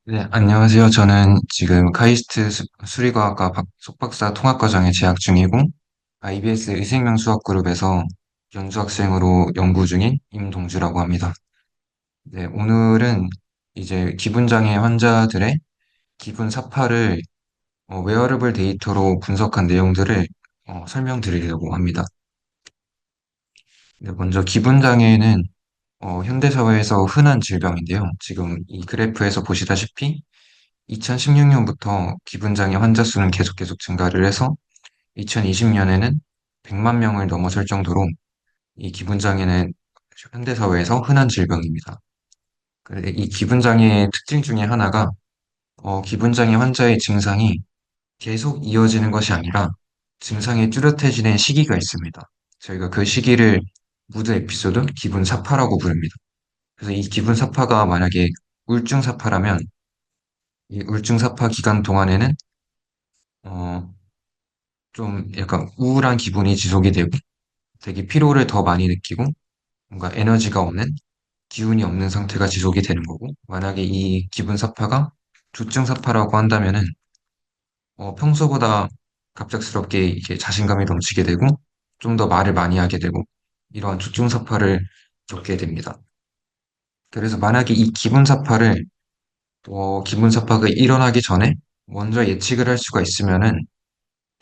네, 안녕하세요. 저는 지금 카이스트 수리과학과 속박사 통합과정에 재학 중이고, IBS 의생명 수학그룹에서 연수학생으로 연구 중인 임동주라고 합니다. 네, 오늘은 이제 기분장애 환자들의 기분 사파를 웨어러블 데이터로 분석한 내용들을 설명드리려고 합니다. 네, 먼저 기분장애는 현대사회에서 흔한 질병인데요. 지금 이 그래프에서 보시다시피 2016년부터 기분장애 환자 수는 계속 증가를 해서 2020년에는 100만 명을 넘어설 정도로 이 기분장애는 현대사회에서 흔한 질병입니다. 그런데 이 기분장애의 특징 중에 하나가 기분장애 환자의 증상이 계속 이어지는 것이 아니라 증상이 뚜렷해지는 시기가 있습니다. 저희가 그 시기를 무드 에피소드 기분 사파라고 부릅니다. 그래서 이 기분 사파가 만약에 우울증 사파라면 이 우울증 사파 기간 동안에는 어, 좀 약간 우울한 기분이 지속이 되고 되게 피로를 더 많이 느끼고 뭔가 에너지가 없는 기운이 없는 상태가 지속이 되는 거고 만약에 이 기분 사파가 조증 사파라고 한다면은 평소보다 갑작스럽게 이게 자신감이 넘치게 되고 좀 더 말을 많이 하게 되고 이러한 조증 사파를 겪게 됩니다. 그래서 만약에 이 기분 사파를 기분 사파가 일어나기 전에 먼저 예측을 할 수가 있으면은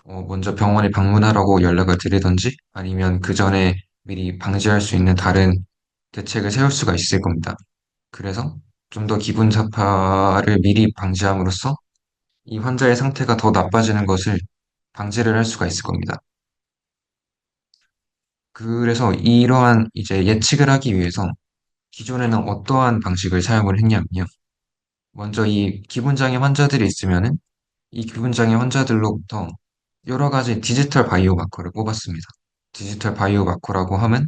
먼저 병원에 방문하라고 연락을 드리던지 아니면 그 전에 미리 방지할 수 있는 다른 대책을 세울 수가 있을 겁니다. 그래서 좀 더 기분 자파를 미리 방지함으로써 이 환자의 상태가 더 나빠지는 것을 방지를 할 수가 있을 겁니다. 그래서 이러한 이제 예측을 하기 위해서 기존에는 어떠한 방식을 사용을 했냐면요. 먼저 이 기분장애 환자들이 있으면은 이 기분장애 환자들로부터 여러 가지 디지털 바이오 마커를 뽑았습니다. 디지털 바이오 마커라고 하면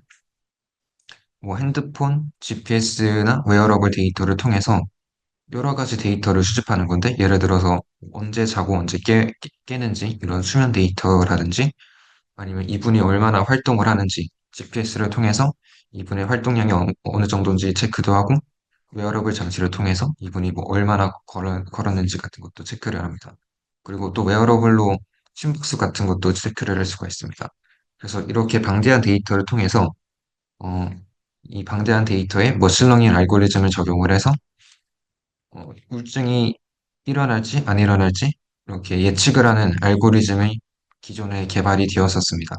뭐 핸드폰, GPS나 웨어러블 데이터를 통해서 여러 가지 데이터를 수집하는 건데 예를 들어서 언제 자고 언제 깨는지 이런 수면 데이터라든지 아니면 이분이 얼마나 활동을 하는지 GPS를 통해서 이분의 활동량이 어느 정도인지 체크도 하고 웨어러블 장치를 통해서 이분이 뭐 얼마나 걸었는지 같은 것도 체크를 합니다. 그리고 또 웨어러블로 심박수 같은 것도 체크를 할 수가 있습니다. 그래서 이렇게 방대한 데이터를 통해서 어, 이 방대한 데이터에 머신러닝 알고리즘을 적용을 해서 우울증이 일어날지 안 일어날지 이렇게 예측을 하는 알고리즘이 기존에 개발이 되었었습니다.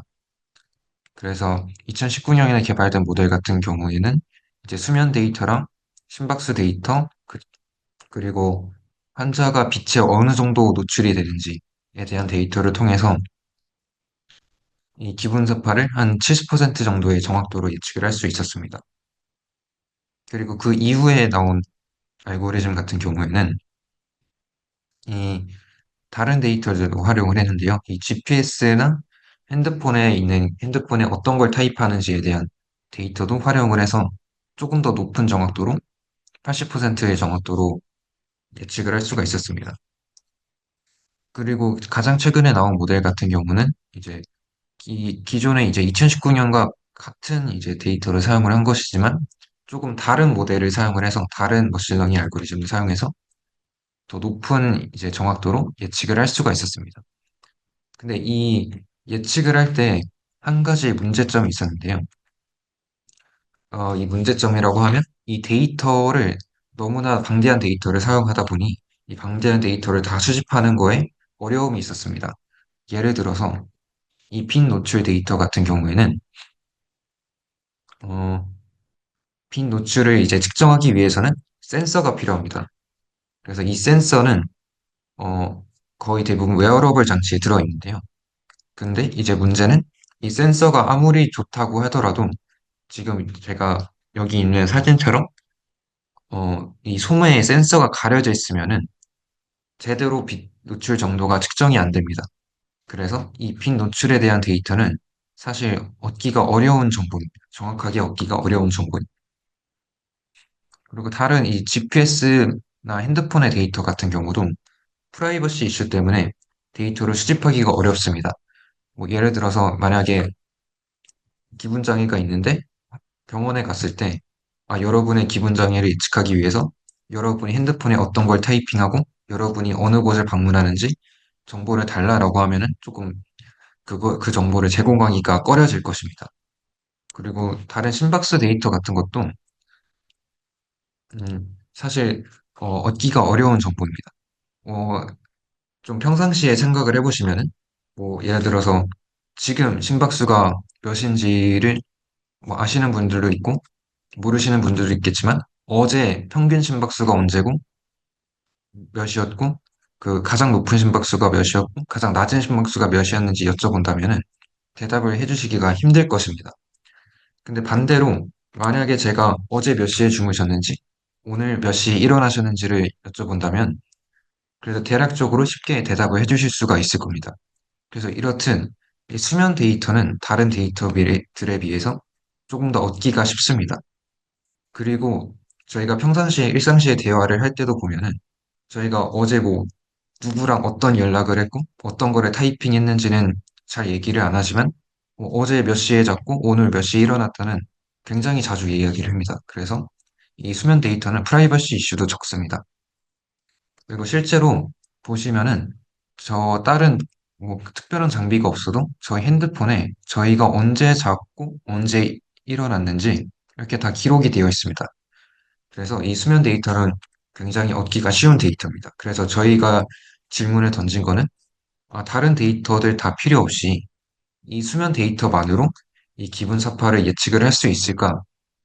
그래서 2019년에 개발된 모델 같은 경우에는 이제 수면 데이터랑 심박수 데이터, 그리고 환자가 빛에 어느 정도 노출이 되는지에 대한 데이터를 통해서 이 기분 사파를 한 70% 정도의 정확도로 예측을 할 수 있었습니다. 그리고 그 이후에 나온 알고리즘 같은 경우에는 이 다른 데이터들도 활용을 했는데요. 이 GPS나 핸드폰에 어떤 걸 타입하는지에 대한 데이터도 활용을 해서 조금 더 높은 정확도로 80%의 정확도로 예측을 할 수가 있었습니다. 그리고 가장 최근에 나온 모델 같은 경우는 이제 기존에 이제 2019년과 같은 이제 데이터를 사용을 한 것이지만 조금 다른 모델을 사용을 해서 다른 머신러닝 알고리즘을 사용해서 더 높은 이제 정확도로 예측을 할 수가 있었습니다. 근데 이 예측을 할 때 한 가지 문제점이 있었는데요. 이 문제점이라고 하면 이 데이터를 너무나 방대한 데이터를 사용하다 보니 이 방대한 데이터를 다 수집하는 거에 어려움이 있었습니다. 예를 들어서 이 빈 노출 데이터 같은 경우에는 어, 빈 노출을 이제 측정하기 위해서는 센서가 필요합니다. 그래서 이 센서는 어, 거의 대부분 웨어러블 장치에 들어있는데요. 근데 이제 문제는 이 센서가 아무리 좋다고 하더라도 지금 제가 여기 있는 사진처럼 이 소매에 센서가 가려져 있으면은 제대로 빛 노출 정도가 측정이 안 됩니다. 그래서 이 빛 노출에 대한 데이터는 사실 얻기가 어려운 정보입니다. 정확하게 얻기가 어려운 정보입니다. 그리고 다른 이 GPS나 핸드폰의 데이터 같은 경우도 프라이버시 이슈 때문에 데이터를 수집하기가 어렵습니다. 뭐 예를 들어서 만약에 기분 장애가 있는데 병원에 갔을 때 여러분의 기분 장애를 예측하기 위해서 여러분이 핸드폰에 어떤 걸 타이핑하고 여러분이 어느 곳을 방문하는지 정보를 달라라고 하면은 조금 그 정보를 제공하기가 꺼려질 것입니다. 그리고 다른 심박수 데이터 같은 것도 사실 얻기가 어려운 정보입니다. 어, 좀 평상시에 생각을 해보시면은 뭐 예를 들어서 지금 심박수가 몇인지를 뭐 아시는 분들도 있고 모르시는 분들도 있겠지만 어제 평균 심박수가 언제고 몇이었고 그 가장 높은 심박수가 몇이었고 가장 낮은 심박수가 몇이었는지 여쭤본다면은 대답을 해주시기가 힘들 것입니다. 근데 반대로 만약에 제가 어제 몇 시에 주무셨는지 오늘 몇 시에 일어나셨는지를 여쭤본다면 그래서 대략적으로 쉽게 대답을 해주실 수가 있을 겁니다. 그래서 이렇듯 이 수면 데이터는 다른 데이터들에 비해서 조금 더 얻기가 쉽습니다. 그리고 저희가 평상시에 일상시에 대화를 할 때도 보면은 저희가 어제 뭐 누구랑 어떤 연락을 했고 어떤 거를 타이핑했는지는 잘 얘기를 안 하지만 뭐 어제 몇 시에 잤고 오늘 몇 시에 일어났다는 굉장히 자주 이야기를 합니다. 그래서 이 수면 데이터는 프라이버시 이슈도 적습니다. 그리고 실제로 보시면은 저 다른 뭐 특별한 장비가 없어도 저희 핸드폰에 저희가 언제 잤고 언제 일어났는지 이렇게 다 기록이 되어 있습니다. 그래서 이 수면 데이터는 굉장히 얻기가 쉬운 데이터입니다. 그래서 저희가 질문을 던진 거는 다른 데이터들 다 필요 없이 이 수면 데이터만으로 이 기분 사파를 예측을 할 수 있을까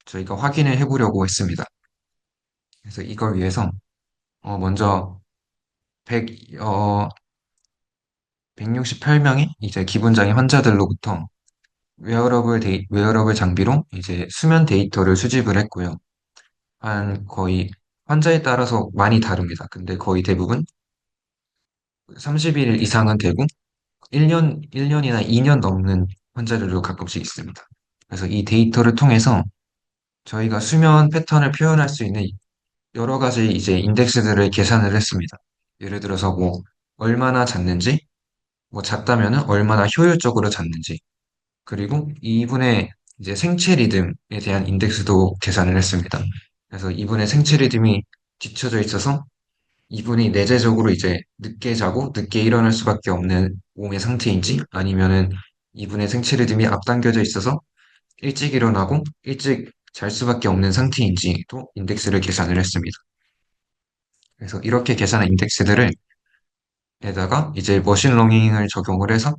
저희가 확인을 해보려고 했습니다. 그래서 이걸 위해서 먼저 100, 168명의 이제 기분장애 환자들로부터 웨어러블 장비로 이제 수면 데이터를 수집을 했고요. 한 거의 환자에 따라서 많이 다릅니다. 근데 거의 대부분 30일 이상은 되고 1년이나 2년 넘는 환자들도 가끔씩 있습니다. 그래서 이 데이터를 통해서 저희가 수면 패턴을 표현할 수 있는 여러 가지 이제 인덱스들을 계산을 했습니다. 예를 들어서 뭐 얼마나 잤는지, 뭐 잤다면은 얼마나 효율적으로 잤는지, 그리고 이분의 이제 생체 리듬에 대한 인덱스도 계산을 했습니다. 그래서 이분의 생체 리듬이 뒤쳐져 있어서 이분이 내재적으로 이제 늦게 자고 늦게 일어날 수밖에 없는 몸의 상태인지 아니면은 이분의 생체 리듬이 앞당겨져 있어서 일찍 일어나고 일찍 잘 수밖에 없는 상태인지도 인덱스를 계산을 했습니다. 그래서 이렇게 계산한 인덱스들을 에다가 이제 머신러닝을 적용을 해서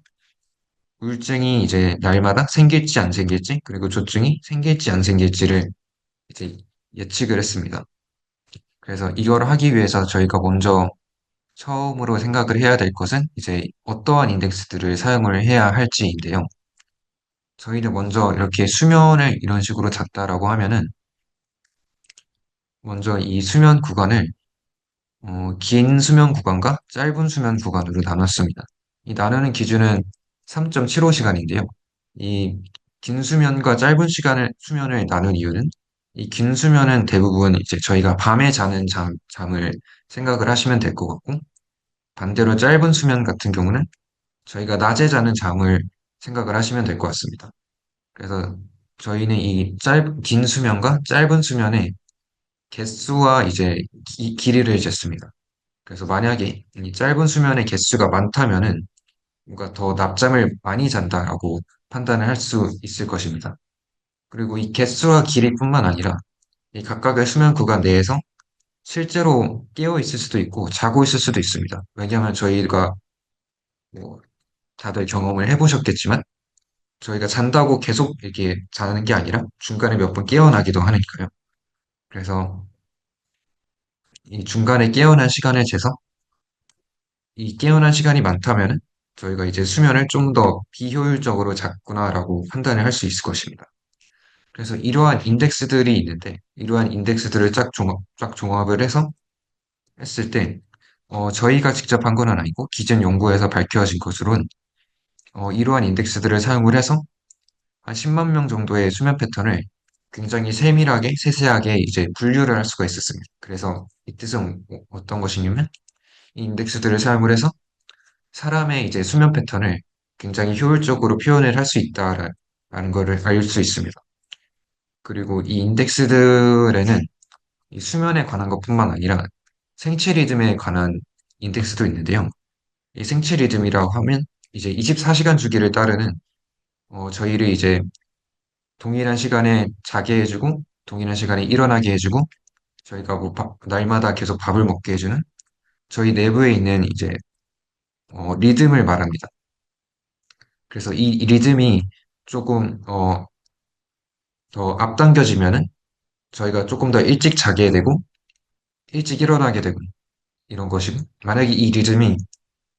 우울증이 이제 날마다 생길지 안 생길지 그리고 조증이 생길지 안 생길지를 이제 예측을 했습니다. 그래서 이걸 하기 위해서 저희가 먼저 처음으로 생각을 해야 될 것은 이제 어떠한 인덱스들을 사용을 해야 할지인데요. 저희는 먼저 이렇게 수면을 이런 식으로 잤다라고 하면은 먼저 이 수면 구간을 긴 수면 구간과 짧은 수면 구간으로 나눴습니다. 이 나누는 기준은 3.75시간인데요. 이 긴 수면과 짧은 수면을 나눈 이유는 이 긴 수면은 대부분 이제 저희가 밤에 자는 잠을 생각을 하시면 될 것 같고 반대로 짧은 수면 같은 경우는 저희가 낮에 자는 잠을 생각을 하시면 될 것 같습니다. 그래서 저희는 긴 수면과 짧은 수면의 개수와 이제 길이를 쟀습니다. 그래서 만약에 이 짧은 수면의 개수가 많다면은 뭔가 더 낮잠을 많이 잔다라고 판단을 할 수 있을 것입니다. 그리고 이 개수와 길이뿐만 아니라 이 각각의 수면 구간 내에서 실제로 깨어 있을 수도 있고 자고 있을 수도 있습니다. 왜냐하면 저희가 뭐 다들 경험을 해보셨겠지만 저희가 잔다고 계속 이렇게 자는 게 아니라 중간에 몇 번 깨어나기도 하니까요. 그래서 이 중간에 깨어난 시간을 재서 이 깨어난 시간이 많다면 저희가 이제 수면을 좀 더 비효율적으로 잤구나라고 판단을 할 수 있을 것입니다. 그래서 이러한 인덱스들이 있는데 이러한 인덱스들을 쫙 종합을 해서 했을 때 저희가 직접 한 건 아니고 기존 연구에서 밝혀진 것으로는 이러한 인덱스들을 사용을 해서 한 10만 명 정도의 수면 패턴을 굉장히 세밀하게 세세하게 이제 분류를 할 수가 있었습니다. 그래서 이 뜻은 어떤 것이냐면 이 인덱스들을 사용을 해서 사람의 이제 수면 패턴을 굉장히 효율적으로 표현을 할 수 있다라는 것을 알 수 있습니다. 그리고 이 인덱스들에는 이 수면에 관한 것뿐만 아니라 생체 리듬에 관한 인덱스도 있는데요. 이 생체 리듬이라고 하면 이제 24시간 주기를 따르는 저희를 이제 동일한 시간에 자게 해주고 동일한 시간에 일어나게 해주고 저희가 뭐 날마다 계속 밥을 먹게 해주는 저희 내부에 있는 이제 리듬을 말합니다. 그래서 이 리듬이 조금 더 앞당겨지면은 저희가 조금 더 일찍 자게 되고 일찍 일어나게 되고 이런 것이고 만약에 이 리듬이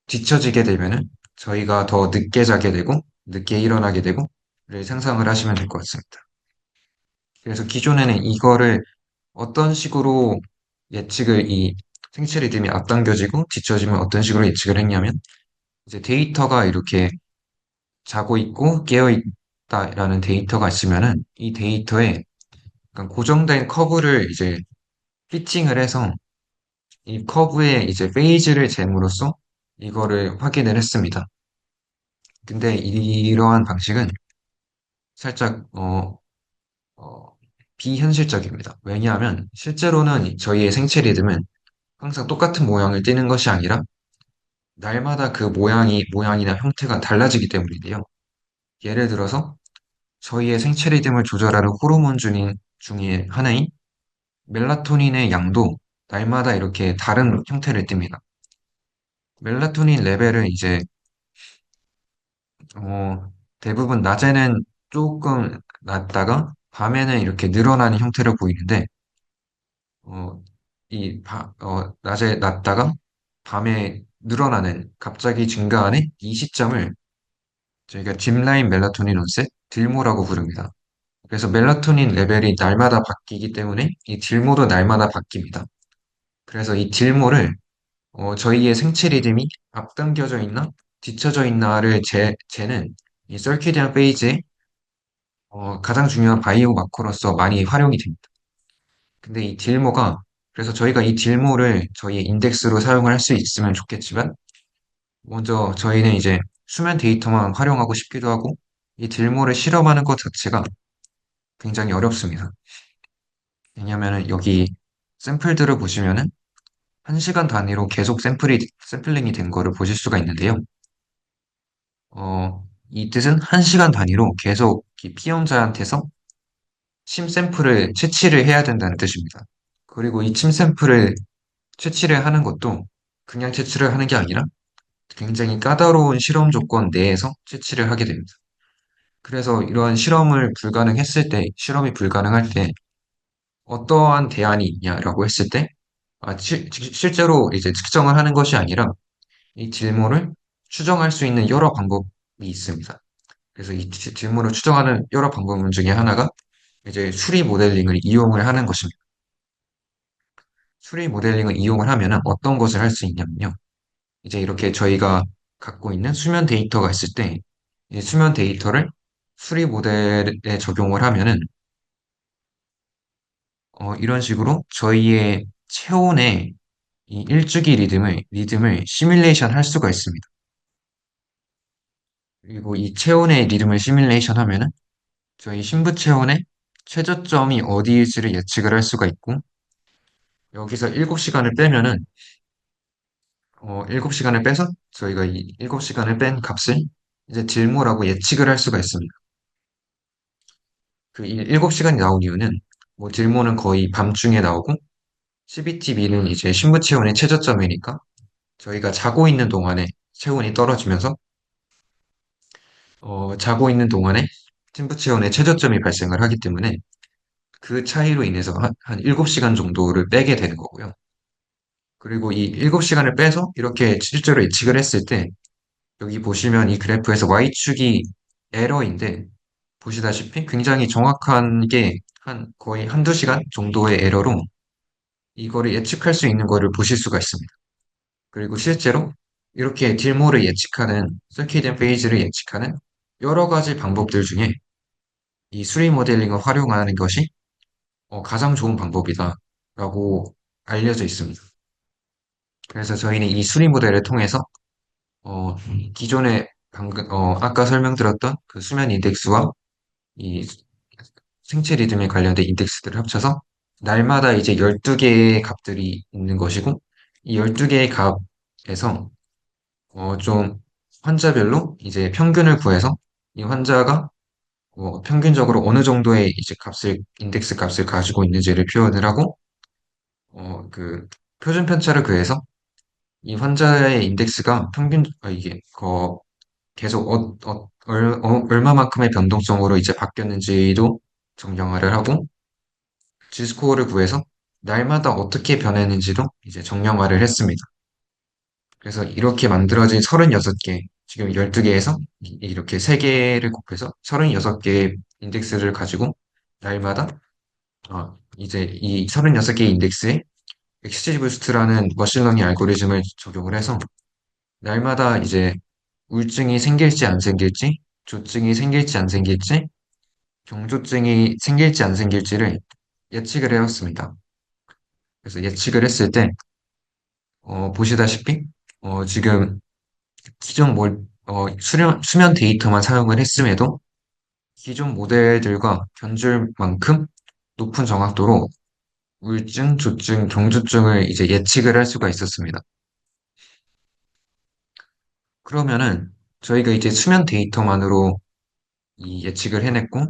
뒤처지게 되면은 저희가 더 늦게 자게 되고 늦게 일어나게 되고 를 상상을 하시면 될 것 같습니다. 그래서 기존에는 이거를 어떤 식으로 예측을 이 생체 리듬이 앞당겨지고 뒤처지면 어떤 식으로 예측을 했냐면 이제 데이터가 이렇게 자고 있고 깨어 있다라는 데이터가 있으면은 이 데이터에 약간 고정된 커브를 이제 피칭을 해서 이 커브에 이제 페이즈를 잼으로써 이거를 확인을 했습니다. 근데 이러한 방식은 살짝 어, 비현실적입니다. 왜냐하면 실제로는 저희의 생체 리듬은 항상 똑같은 모양을 띠는 것이 아니라 날마다 그 모양이나 형태가 달라지기 때문인데요. 예를 들어서 저희의 생체 리듬을 조절하는 호르몬 중에 하나인 멜라토닌의 양도 날마다 이렇게 다른 형태를 띱니다. 멜라토닌 레벨은 이제 대부분 낮에는 조금 낮다가 밤에는 이렇게 늘어나는 형태로 보이는데 어, 낮에 낮다가 밤에 늘어나는 갑자기 증가하는 이 시점을 저희가 dim라인 멜라토닌 온셋 딜모라고 부릅니다. 그래서 멜라토닌 레벨이 날마다 바뀌기 때문에 이 딜모도 날마다 바뀝니다. 그래서 이 딜모를 저희의 생체 리듬이 앞당겨져 있나 뒤쳐져 있나를 재는 이 서키디안 페이지의 가장 중요한 바이오 마커로서 많이 활용이 됩니다. 근데 이 딜모가 그래서 저희가 이 딜모를 저희의 인덱스로 사용을 할 수 있으면 좋겠지만 먼저 저희는 이제 수면 데이터만 활용하고 싶기도 하고 이 딜모를 실험하는 것 자체가 굉장히 어렵습니다. 왜냐면은 여기 샘플들을 보시면은 1시간 단위로 계속 샘플링이 된 거를 보실 수가 있는데요. 이 뜻은 1시간 단위로 계속 이 피험자한테서 침 샘플을 채취를 해야 된다는 뜻입니다. 그리고 이 침 샘플을 채취를 하는 것도 그냥 채취를 하는 게 아니라 굉장히 까다로운 실험 조건 내에서 채취를 하게 됩니다. 그래서 이러한 실험이 불가능할 때 어떠한 대안이 있냐라고 했을 때, 실제로 이제 측정을 하는 것이 아니라 이 질문을 추정할 수 있는 여러 방법이 있습니다. 그래서 이 질문을 추정하는 여러 방법 중에 하나가 이제 수리 모델링을 이용을 하는 것입니다. 수리 모델링을 이용을 하면 어떤 것을 할 수 있냐면요. 이제 이렇게 저희가 갖고 있는 수면 데이터가 있을 때, 이 수면 데이터를 수리 모델에 적용을 하면은, 이런 식으로 저희의 체온의 이 일주기 리듬을 시뮬레이션 할 수가 있습니다. 그리고 이 체온의 리듬을 시뮬레이션 하면은 저희 심부 체온의 최저점이 어디일지를 예측을 할 수가 있고, 여기서 7시간을 빼면은, 7시간을 빼서 저희가 이 7시간을 뺀 값을 이제 딜모라고 예측을 할 수가 있습니다. 그 7시간이 나온 이유는 뭐 딜모는 거의 밤중에 나오고 CBTB는 이제 신부 체온의 최저점이니까 저희가 자고 있는 동안에 체온이 떨어지면서 자고 있는 동안에 신부 체온의 최저점이 발생을 하기 때문에 그 차이로 인해서 한 7시간 정도를 빼게 되는 거고요. 그리고 이 7시간을 빼서 이렇게 실제로 예측을 했을 때 여기 보시면 이 그래프에서 Y축이 에러인데 보시다시피 굉장히 정확한 게 거의 한두 시간 정도의 에러로 이거를 예측할 수 있는 거를 보실 수가 있습니다. 그리고 실제로 이렇게 딜모를 예측하는, 서케이디안 페이지를 예측하는 여러 가지 방법들 중에 이 수리 모델링을 활용하는 것이 가장 좋은 방법이다라고 알려져 있습니다. 그래서 저희는 이 수리 모델을 통해서 어, 기존에 아까 설명드렸던 그 수면 인덱스와 이 생체 리듬에 관련된 인덱스들을 합쳐서 날마다 이제 12개의 값들이 있는 것이고, 이 12개의 값에서 좀 환자별로 이제 평균을 구해서 이 환자가 평균적으로 어느 정도의 이제 인덱스 값을 가지고 있는지를 표현을 하고, 그 표준 편차를 구해서 이 환자의 인덱스가 이게, 계속 얼마만큼의 변동성으로 이제 바뀌었는지도 정량화를 하고, G스코어를 구해서 날마다 어떻게 변했는지도 이제 정량화를 했습니다. 그래서 이렇게 만들어진 36개, 지금 12개에서 이렇게 3개를 곱해서 36개의 인덱스를 가지고 날마다 이제 이 36개의 인덱스에 XGBoost라는 머신러닝 알고리즘을 적용을 해서 날마다 이제 우울증이 생길지 안 생길지, 조증이 생길지 안 생길지, 경조증이 생길지 안 생길지를 예측을 해왔습니다. 그래서 예측을 했을 때, 보시다시피, 지금 수면 데이터만 사용을 했음에도 기존 모델들과 견줄 만큼 높은 정확도로 우울증, 조증, 경조증을 이제 예측을 할 수가 있었습니다. 그러면은 저희가 이제 수면 데이터만으로 이 예측을 해냈고,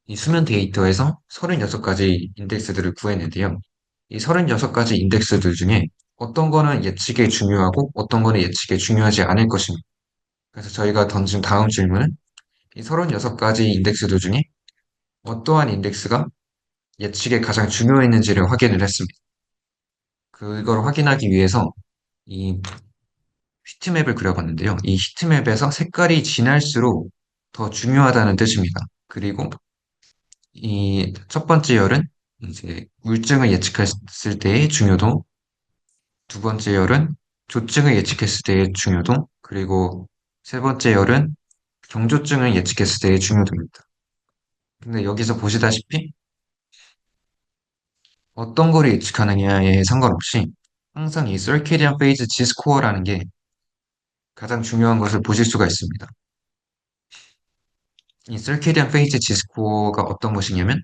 이 수면 데이터에서 36가지 인덱스들을 구했는데요. 이 36가지 인덱스들 중에 어떤 거는 예측에 중요하고 어떤 거는 예측에 중요하지 않을 것입니다. 그래서 저희가 던진 다음 질문은 이 36가지 인덱스들 중에 어떠한 인덱스가 예측에 가장 중요했는지를 확인을 했습니다. 그걸 확인하기 위해서 이 히트맵을 그려봤는데요. 이 히트맵에서 색깔이 진할수록 더 중요하다는 뜻입니다. 그리고 이 첫 번째 열은 이제 우울증을 예측했을 때의 중요도, 두 번째 열은 조증을 예측했을 때의 중요도, 그리고 세 번째 열은 경조증을 예측했을 때의 중요도입니다. 근데 여기서 보시다시피 어떤 거를 예측하느냐에 상관없이 항상 이 circadian phase G-score라는 게 가장 중요한 것을 보실 수가 있습니다. 이 circadian phase G-score가 어떤 것이냐면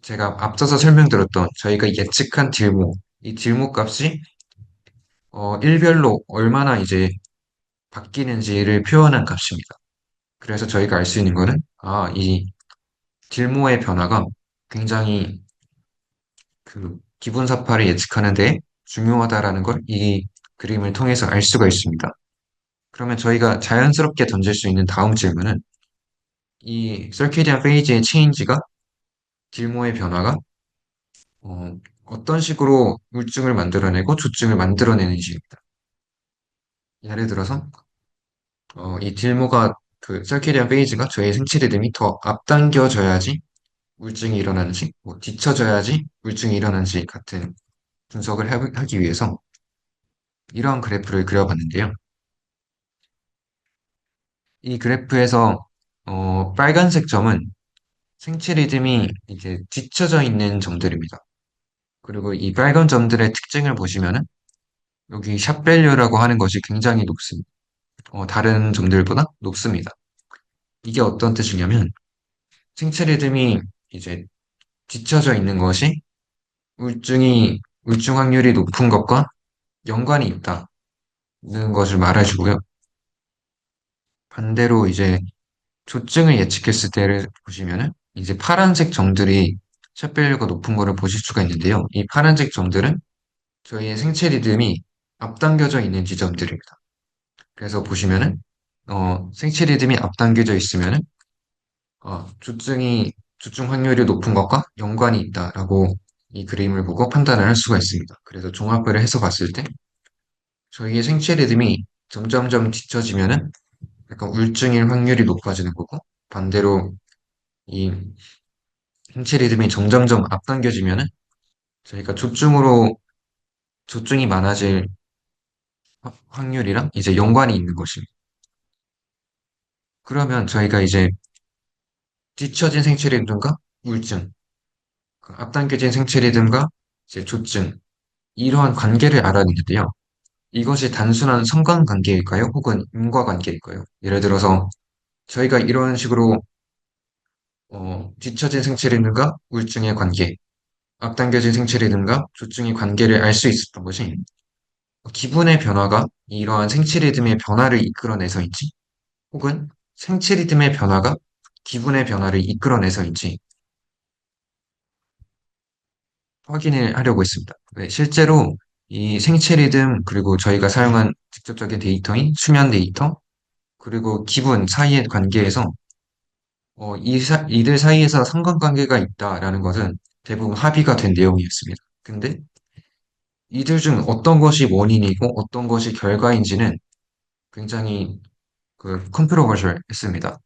제가 앞서서 설명드렸던 저희가 예측한 이 딜모 값이 일별로 얼마나 이제 바뀌는지를 표현한 값입니다. 그래서 저희가 알 수 있는 거는 이 딜모의 변화가 굉장히 그 기분사파를 예측하는 데 중요하다라는 걸 이 그림을 통해서 알 수가 있습니다. 그러면 저희가 자연스럽게 던질 수 있는 다음 질문은 이 circadian phase의 체인지가 딜모의 변화가 어떤 식으로 우울증을 만들어내고 조증을 만들어내는지입니다. 예를 들어서 이 딜모가 그 circadian phase가 저의 생체 리듬이 더 앞당겨져야지 우울증이 일어나는지, 뭐 뒤쳐져야지 우울증이 일어나는지 같은 분석을 하기 위해서 이러한 그래프를 그려봤는데요. 이 그래프에서 빨간색 점은 생체 리듬이 이제 뒤쳐져 있는 점들입니다. 그리고 이 빨간 점들의 특징을 보시면은 여기 샵밸류라고 하는 것이 굉장히 높습니다. 다른 점들보다 높습니다. 이게 어떤 뜻이냐면 생체 리듬이 이제 뒤쳐져 있는 것이 우울증 확률이 높은 것과 연관이 있다는 것을 말해주고요. 반대로 이제 조증을 예측했을 때를 보시면은 이제 파란색 점들이 샷밸류가 높은 거를 보실 수가 있는데요. 이 파란색 점들은 저희의 생체 리듬이 앞당겨져 있는 지점들입니다. 그래서 보시면은 생체 리듬이 앞당겨져 있으면은 조증 확률이 높은 것과 연관이 있다라고 이 그림을 보고 판단을 할 수가 있습니다. 그래서 종합을 해서 봤을 때 저희의 생체 리듬이 점점점 뒤처지면은 약간 우울증일 확률이 높아지는 거고 반대로 이 생체 리듬이 점점점 앞당겨지면은 저희가 조증이 많아질 확률이랑 이제 연관이 있는 것입니다. 그러면 저희가 이제 뒤처진 생체 리듬과 우울증, 그 앞당겨진 생체 리듬과 이제 조증 이러한 관계를 알아내는데요. 이것이 단순한 상관관계일까요? 혹은 인과관계일까요? 예를 들어서 저희가 이런 식으로 뒤처진 생체 리듬과 우울증의 관계 앞당겨진 생체 리듬과 조증의 관계를 알 수 있었던 것이 기분의 변화가 이러한 생체 리듬의 변화를 이끌어내서인지 혹은 생체 리듬의 변화가 기분의 변화를 이끌어내서인지 확인을 하려고 했습니다. 네, 실제로 이 생체 리듬 그리고 저희가 사용한 직접적인 데이터인 수면 데이터 그리고 기분 사이의 관계에서 이들 사이에서 상관관계가 있다라는 것은 대부분 합의가 된 내용이었습니다. 근데 이들 중 어떤 것이 원인이고 어떤 것이 결과인지는 굉장히 컨트로버셜 했습니다.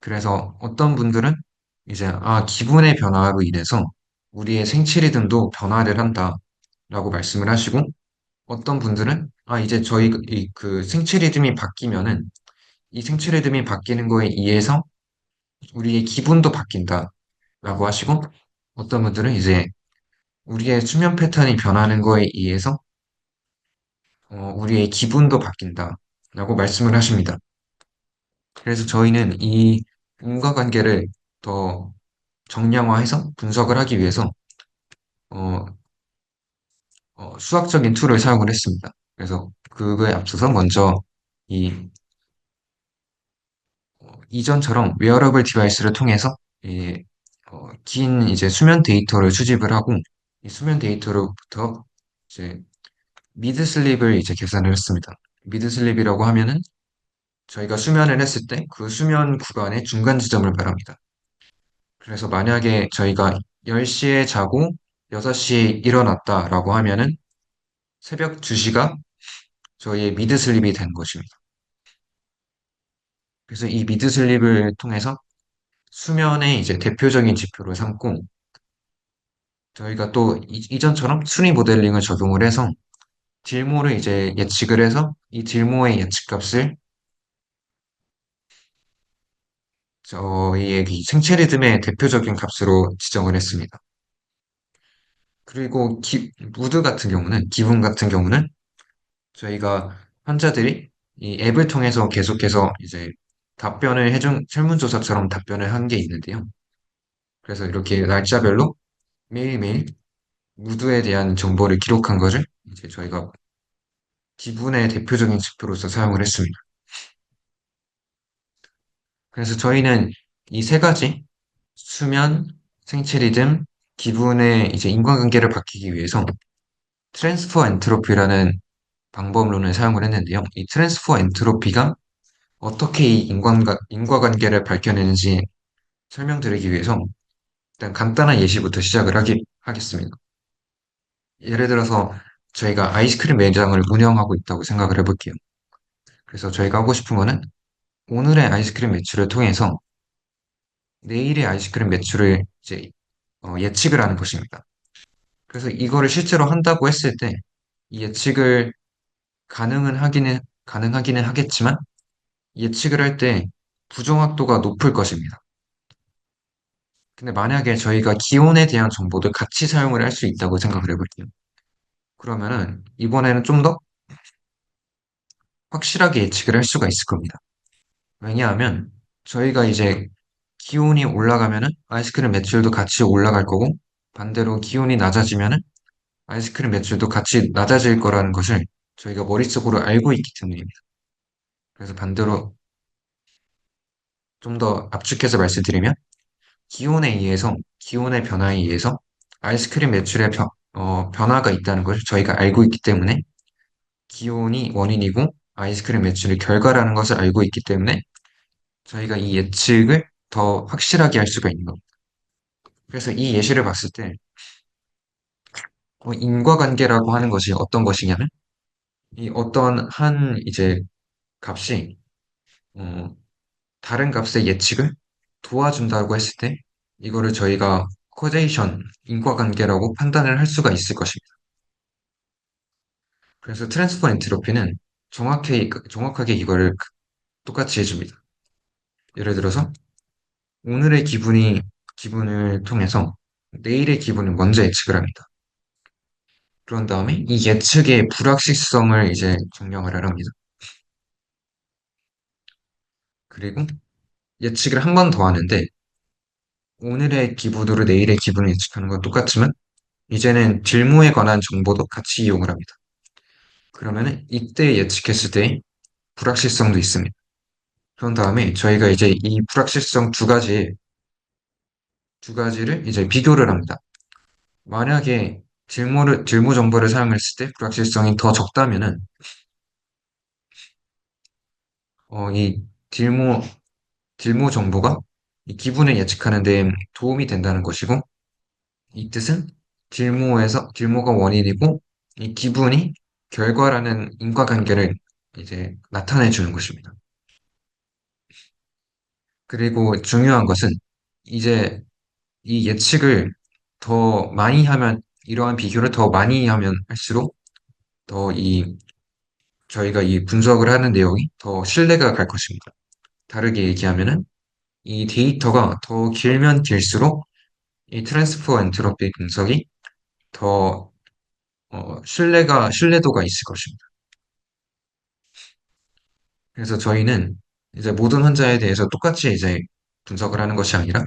그래서 어떤 분들은 이제 기분의 변화로 인해서 우리의 생체 리듬도 변화를 한다라고 말씀을 하시고 어떤 분들은 이제 저희 그 생체 리듬이 바뀌면은 이 생체 리듬이 바뀌는 거에 의해서 우리의 기분도 바뀐다라고 하시고 어떤 분들은 이제 우리의 수면 패턴이 변하는 거에 의해서 우리의 기분도 바뀐다라고 말씀을 하십니다. 그래서 저희는 이 인과관계를 더 정량화해서 분석을 하기 위해서 어, 수학적인 툴을 사용을 했습니다. 그래서 그거에 앞서서 먼저 이 이전처럼 웨어러블 디바이스를 통해서 긴 이제 수면 데이터를 수집을 하고 이 수면 데이터로부터 이제 미드 슬립을 이제 계산을 했습니다. 미드 슬립이라고 하면은 저희가 수면을 했을 때 그 수면 구간의 중간 지점을 말합니다. 그래서 만약에 저희가 10시에 자고 6시에 일어났다라고 하면은 새벽 2시가 저희의 미드 슬립이 되는 것입니다. 그래서 이 미드 슬립을 통해서 수면의 이제 대표적인 지표로 삼고 저희가 또 이전처럼 순위 모델링을 적용을 해서 딜모를 이제 예측을 해서 이 딜모의 예측값을 저희의 이 생체 리듬의 대표적인 값으로 지정을 했습니다. 그리고 무드 같은 경우는, 기분 같은 경우는 저희가 환자들이 이 앱을 통해서 계속해서 이제 답변을 해준 설문조사처럼 답변을 한 게 있는데요. 그래서 이렇게 날짜별로 매일매일 무드에 대한 정보를 기록한 것을 이제 저희가 기분의 대표적인 지표로서 사용을 했습니다. 그래서 저희는 이 세 가지 수면, 생체 리듬, 기분의 이제 인과관계를 밝히기 위해서 트랜스퍼 엔트로피라는 방법론을 사용을 했는데요. 이 트랜스퍼 엔트로피가 어떻게 이 인과관계를 밝혀내는지 설명드리기 위해서 일단 간단한 예시부터 하겠습니다. 예를 들어서 저희가 아이스크림 매장을 운영하고 있다고 생각을 해볼게요. 그래서 저희가 하고 싶은 거는 오늘의 아이스크림 매출을 통해서 내일의 아이스크림 매출을 이제 예측을 하는 것입니다. 그래서 이거를 실제로 한다고 했을 때 이 예측을 가능하기는 하겠지만 예측을 할 때 부정확도가 높을 것입니다. 근데 만약에 저희가 기온에 대한 정보도 같이 사용을 할 수 있다고 생각을 해볼게요. 그러면은 이번에는 좀 더 확실하게 예측을 할 수가 있을 겁니다. 왜냐하면 저희가 이제 기온이 올라가면은 아이스크림 매출도 같이 올라갈 거고 반대로 기온이 낮아지면은 아이스크림 매출도 같이 낮아질 거라는 것을 저희가 머릿속으로 알고 있기 때문입니다. 그래서 반대로 좀 더 압축해서 말씀드리면 기온의 변화에 의해서 아이스크림 매출의 변화가 있다는 것을 저희가 알고 있기 때문에 기온이 원인이고 아이스크림 매출이 결과라는 것을 알고 있기 때문에 저희가 이 예측을 더 확실하게 할 수가 있는 겁니다. 그래서 이 예시를 봤을 때 인과관계라고 하는 것이 어떤 것이냐면 이 어떤 한 이제 값이 어, 다른 값의 예측을 도와준다고 했을 때 이거를 저희가 코제이션, 인과관계라고 판단을 할 수가 있을 것입니다. 그래서 트랜스퍼 엔트로피는 정확하게 이거를 똑같이 해줍니다. 예를 들어서 오늘의 기분을 통해서 내일의 기분을 먼저 예측을 합니다. 그런 다음에 이 예측의 불확실성을 이제 증명을 하랍니다. 그리고 예측을 한 번 더 하는데 오늘의 기분으로 내일의 기분을 예측하는 건 똑같지만 이제는 딜모에 관한 정보도 같이 이용을 합니다. 그러면은 이때 예측했을 때 불확실성도 있습니다. 그런 다음에 저희가 이제 이 불확실성 두 가지를 이제 비교를 합니다. 만약에 딜모 정보를 사용했을 때 불확실성이 더 적다면은 이 딜모 딜모 정보가 이 기분을 예측하는 데 도움이 된다는 것이고, 이 뜻은 딜모가 원인이고 이 기분이 결과라는 인과관계를 이제 나타내 주는 것입니다. 그리고 중요한 것은 이제 이 예측을 더 많이 하면 이러한 비교를 더 많이 하면 할수록 더 저희가 이 분석을 하는 내용이 더 신뢰가 갈 것입니다. 다르게 얘기하면은 이 데이터가 더 길면 길수록 이 트랜스퍼 엔트로피 분석이 더 신뢰도가 있을 것입니다. 그래서 저희는 이제 모든 환자에 대해서 똑같이 이제 분석을 하는 것이 아니라,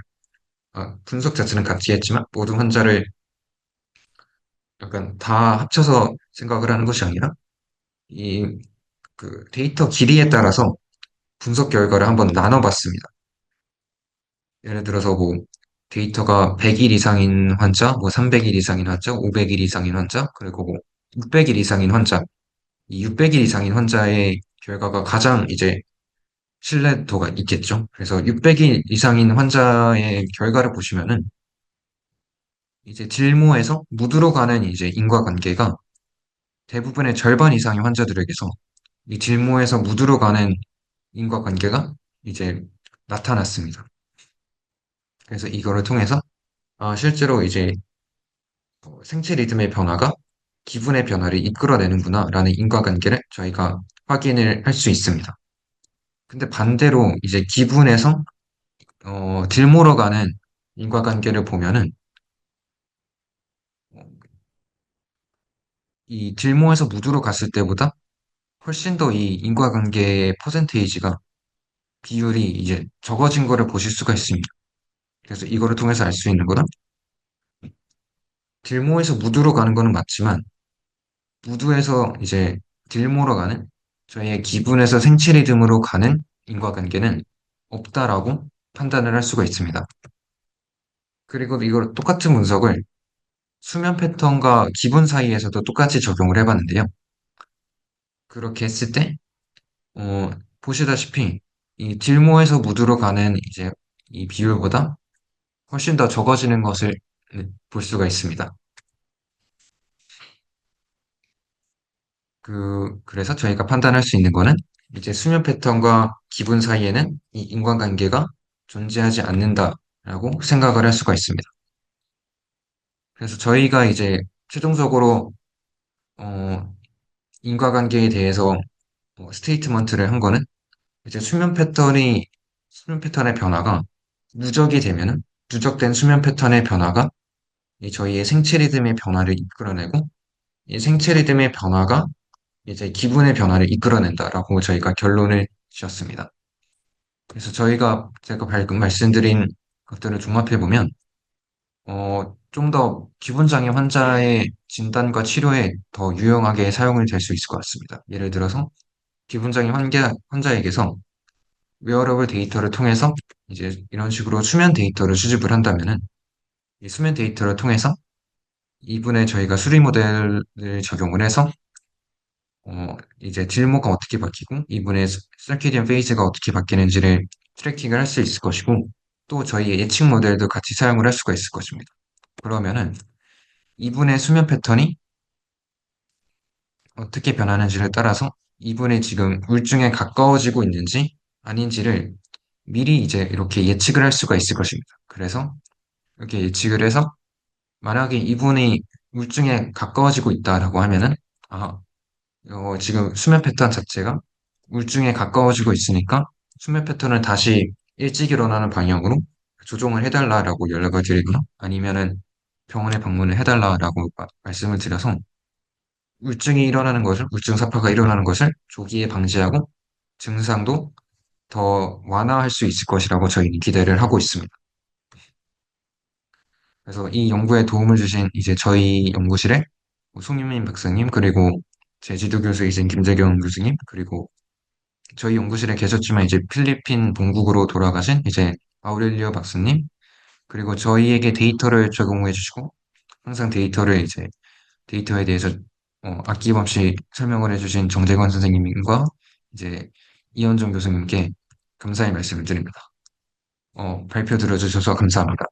분석 자체는 같이 했지만 모든 환자를 약간 다 합쳐서 생각을 하는 것이 아니라, 이 그 데이터 길이에 따라서 분석 결과를 한번 나눠봤습니다. 예를 들어서 뭐 데이터가 100일 이상인 환자, 뭐 300일 이상인 환자, 500일 이상인 환자, 그리고 뭐 600일 이상인 환자, 이 600일 이상인 환자의 결과가 가장 이제 신뢰도가 있겠죠. 그래서 600일 이상인 환자의 결과를 보시면은 이제 딜모에서 무드로 가는 이제 인과관계가 대부분의 절반 이상의 환자들에게서 이 딜모에서 무드로 가는 인과관계가 이제 나타났습니다. 그래서 이거를 통해서 실제로 이제 생체 리듬의 변화가 기분의 변화를 이끌어내는구나라는 인과관계를 저희가 확인을 할 수 있습니다. 근데 반대로 이제 기분에서 딜모로 가는 인과관계를 보면은 어, 이 딜모에서 무드로 갔을 때보다 훨씬 더 이 인과관계의 퍼센테이지가 비율이 이제 적어진 거를 보실 수가 있습니다. 그래서 이거를 통해서 알 수 있는 거는 딜모에서 무드로 가는 거는 맞지만 무드에서 이제 딜모로 가는 저희의 기분에서 생체 리듬으로 가는 인과관계는 없다라고 판단을 할 수가 있습니다. 그리고 이걸 똑같은 분석을 수면 패턴과 기분 사이에서도 똑같이 적용을 해봤는데요. 그렇게 했을 때, 보시다시피 이 딜모에서 무드로 가는 이제 이 비율보다 훨씬 더 적어지는 것을 볼 수가 있습니다. 그래서 저희가 판단할 수 있는 거는 이제 수면 패턴과 기분 사이에는 이 인과관계가 존재하지 않는다라고 생각을 할 수가 있습니다. 그래서 저희가 이제 최종적으로 어, 인과관계에 대해서 스테이트먼트를 한 거는 이제 수면 패턴의 변화가 누적이 되면은 누적된 수면 패턴의 변화가 이 저희의 생체 리듬의 변화를 이끌어내고 이 생체 리듬의 변화가 이제 기분의 변화를 이끌어낸다라고 저희가 결론을 지었습니다. 그래서 제가 방금 말씀드린 것들을 종합해 보면 좀 더 기분장애 환자의 진단과 치료에 더 유용하게 사용이 될 수 있을 것 같습니다. 예를 들어서 기분장애 환자에게서 웨어러블 데이터를 통해서 이제 이런 식으로 수면 데이터를 수집을 한다면은 이 수면 데이터를 통해서 이분의 저희가 수리 모델을 적용을 해서 이제 딜모가 어떻게 바뀌고 이분의 서키디언 페이즈가 어떻게 바뀌는지를 트래킹을 할 수 있을 것이고 또 저희의 예측 모델도 같이 사용을 할 수가 있을 것입니다. 그러면은 이분의 수면 패턴이 어떻게 변하는지를 따라서 이분이 지금 우울증에 가까워지고 있는지 아닌지를 미리 이제 이렇게 예측을 할 수가 있을 것입니다. 그래서 이렇게 예측을 해서 만약에 이분이 우울증에 가까워지고 있다라고 하면은 아, 지금 수면 패턴 자체가 우울증에 가까워지고 있으니까 수면 패턴을 다시 일찍 일어나는 방향으로 조정을 해달라라고 연락을 드리거나 아니면은 병원에 방문을 해달라라고 말씀을 드려서 우울증 사파가 일어나는 것을 조기에 방지하고 증상도 더 완화할 수 있을 것이라고 저희는 기대를 하고 있습니다. 그래서 이 연구에 도움을 주신 이제 저희 연구실에 송유민 박사님, 그리고 제주도 교수이신 김재경 교수님, 그리고 저희 연구실에 계셨지만 이제 필리핀 본국으로 돌아가신 이제 아우렐리오 박사님, 그리고 저희에게 데이터를 제공해 주시고 항상 데이터에 대해서 아낌없이 설명을 해주신 정재관 선생님과 이제 이현정 교수님께 감사의 말씀을 드립니다. 발표 들어주셔서 감사합니다.